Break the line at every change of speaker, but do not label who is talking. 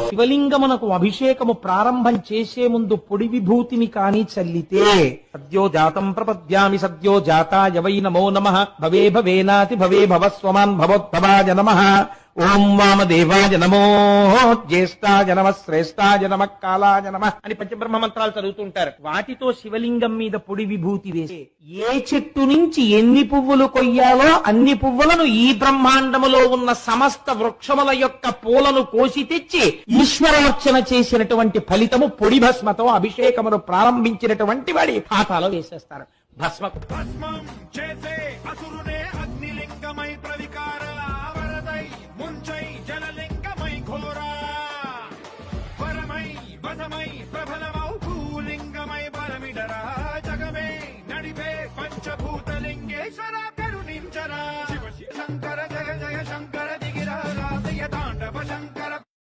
శివలింగమునకు అభిషేకము ప్రారంభం చేసే ముందు పొడి విభూతిని కాని చల్లితే సద్యో జాతం ప్రపద్యామి సద్యో జాతాయ వై నమో నమః భవే భవేనాతి భవే భవస్వమాన్ భవోద్భవాయ నమః ఓం వామదేవాయ నమో జ్యేష్ఠాయ నమః శ్రేష్ఠాయ నమః కాలాయ నమః అని పంచబ్రహ్మ మంత్రాలు చదువుతుంటారు. వాటితో శివలింగం మీద పొడి విభూతి వేసి ఏ చెట్టు నుంచి ఎన్ని పువ్వులు కొయ్యాలో అన్ని పువ్వులను ఈ బ్రహ్మాండములో ఉన్న సమస్త వృక్షముల యొక్క పూలను కోసి తెచ్చి ఈశ్వరార్చన చేసినటువంటి ఫలితము పొడి భస్మతో అభిషేకమును ప్రారంభించినటువంటి వాడి ఖాతాలో వేసేస్తారు. భస్మం
చేసే అసురునే